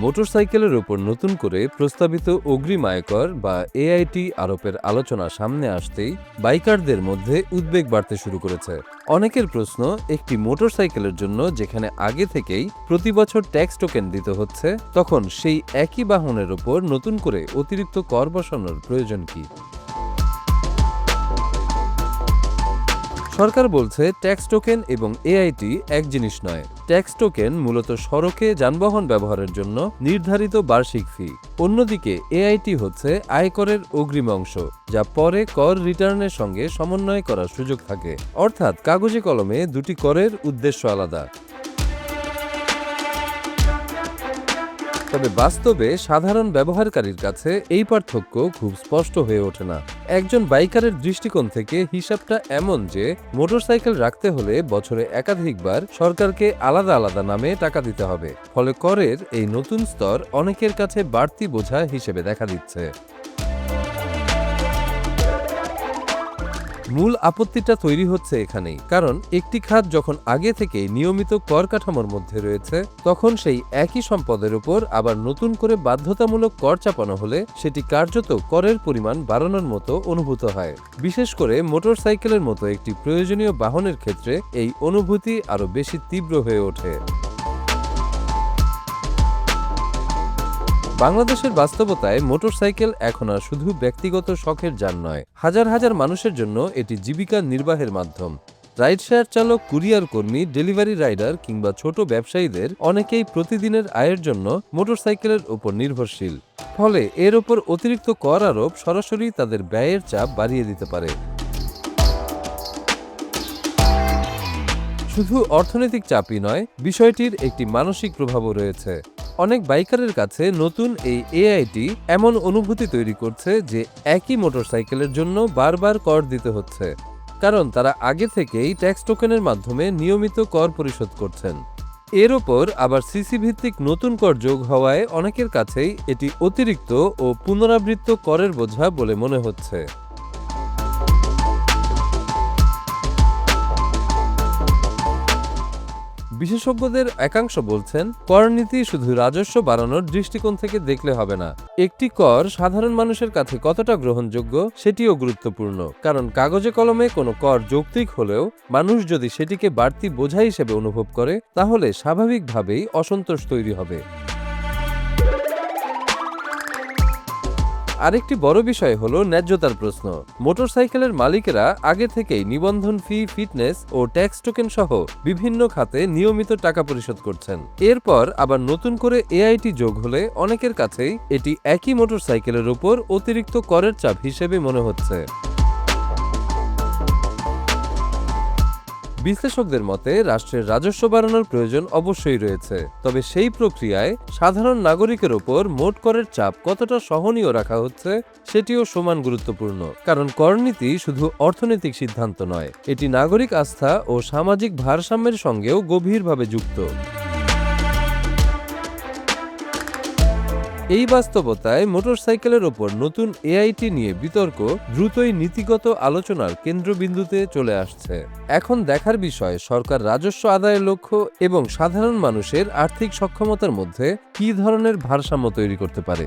মোটরসাইকেলের ওপর নতুন করে প্রস্তাবিত অগ্রিম আয়কর বা এআইটি আরোপের আলোচনা সামনে আসতেই বাইকারদের মধ্যে উদ্বেগ বাড়তে শুরু করেছে। অনেকের প্রশ্ন, একটি মোটরসাইকেলের জন্য যেখানে আগে থেকেই প্রতি বছর ট্যাক্স টোকেন দিতে হচ্ছে, তখন সেই একই বাহনের ওপর নতুন করে অতিরিক্ত কর বসানোর প্রয়োজন কি? সরকার বলছে ট্যাক্স টোকেন এবং এআইটি এক জিনিস নয়। ট্যাক্স টোকেন মূলত সড়কে যানবাহন ব্যবহারের জন্য নির্ধারিত বার্ষিক ফি। অন্যদিকে এআইটি হচ্ছে আয়করের অগ্রিম অংশ, যা পরে কর রিটার্নের সঙ্গে সমন্বয় করার সুযোগ থাকে। অর্থাৎ কাগজে কলমে দুটি করের উদ্দেশ্য আলাদা। তবে বাস্তবে সাধারণ ব্যবহারকারীর কাছে এই পার্থক্য খুব স্পষ্ট হয়ে ওঠে না। একজন বাইকারের দৃষ্টিকোণ থেকে হিসাবটা এমন যে, মোটরসাইকেল রাখতে হলে বছরে একাধিকবার সরকারকে আলাদা আলাদা নামে টাকা দিতে হবে। ফলে করের এই নতুন স্তর অনেকের কাছে বাড়তি বোঝা হিসেবে দেখা দিচ্ছে। মূল আপত্তিটা তৈরি হচ্ছে এখানেই, কারণ একটি খাত যখন আগে থেকেই নিয়মিত কর কাঠামোর মধ্যে রয়েছে, তখন সেই একই সম্পদের উপর আবার নতুন করে বাধ্যতামূলক কর চাপানো হলে সেটি কার্যত করের পরিমাণ বাড়ানোর মতো অনুভূত হয়। বিশেষ করে মোটরসাইকেলের মতো একটি প্রয়োজনীয় বাহনের ক্ষেত্রে এই অনুভূতি আরও বেশি তীব্র হয়ে ওঠে। বাংলাদেশের বাস্তবতায় মোটরসাইকেল এখন আর শুধু ব্যক্তিগত শখের যান নয়, হাজার হাজার মানুষের জন্য এটি জীবিকা নির্বাহের মাধ্যম। রাইড শেয়ার চালক, কুরিয়ার কর্মী, ডেলিভারি রাইডার কিংবা ছোট ব্যবসায়ীদের অনেকেই প্রতিদিনের আয়ের জন্য মোটরসাইকেলের উপর নির্ভরশীল। ফলে এর ওপর অতিরিক্ত কর আরোপ সরাসরি তাদের ব্যয়ের চাপ বাড়িয়ে দিতে পারে। শুধু অর্থনৈতিক চাপই নয়, বিষয়টির একটি মানসিক প্রভাবও রয়েছে। অনেক বাইকারের কাছে নতুন এই এআইটি এমন অনুভূতি তৈরি করছে যে একই মোটরসাইকেলের জন্য বারবার কর দিতে হচ্ছে, কারণ তারা আগে থেকেই ট্যাক্স টোকেনের মাধ্যমে নিয়মিত কর পরিশোধ করছেন। এর ওপর আবার সিসি ভিত্তিক নতুন কর যোগ হওয়ায় অনেকের কাছেই এটি অতিরিক্ত ও পুনরাবৃত্ত করের বোঝা বলে মনে হচ্ছে। বিশেষজ্ঞদের একাংশ বলছেন, কর নীতি শুধু রাজস্ব বাড়ানোর দৃষ্টিকোণ থেকে দেখলে হবে না। একটি কর সাধারণ মানুষের কাছে কতটা গ্রহণযোগ্য সেটিও গুরুত্বপূর্ণ, কারণ কাগজে কলমে কোনো কর যৌক্তিক হলেও মানুষ যদি সেটিকে বাড়তি বোঝা হিসেবে অনুভব করে, তাহলে স্বাভাবিকভাবেই অসন্তোষ তৈরি হবে। আরেকটি বড় বিষয় হলো ন্যায্যতার প্রশ্ন। মোটরসাইকেলের মালিকেরা আগে থেকেই নিবন্ধন ফি, ফিটনেস ও ট্যাক্স টোকেন সহ বিভিন্ন খাতে নিয়মিত টাকা পরিশোধ করছেন। এরপর আবার নতুন করে এআইটি যোগ হলে অনেকের কাছেই এটি একই মোটরসাইকেলের উপর অতিরিক্ত করের চাপ হিসেবে মনে হচ্ছে। বিশ্লেষকদের মতে রাষ্ট্রের রাজস্ব বাড়ানোর প্রয়োজন অবশ্যই রয়েছে, তবে সেই প্রক্রিয়ায় সাধারণ নাগরিকের ওপর মোট করের চাপ কতটা সহনীয় রাখা হচ্ছে সেটিও সমান গুরুত্বপূর্ণ। কারণ করনীতি শুধু অর্থনৈতিক সিদ্ধান্ত নয়, এটি নাগরিক আস্থা ও সামাজিক ভারসাম্যের সঙ্গেও গভীরভাবে যুক্ত। এই বাস্তবতায় মোটরসাইকেলের ওপর নতুন এআইটি নিয়ে বিতর্ক দ্রুতই নীতিগত আলোচনার কেন্দ্রবিন্দুতে চলে আসছে। এখন দেখার বিষয়, সরকার রাজস্ব আদায়ের লক্ষ্য এবং সাধারণ মানুষের আর্থিক সক্ষমতার মধ্যে কী ধরনের ভারসাম্য তৈরি করতে পারে।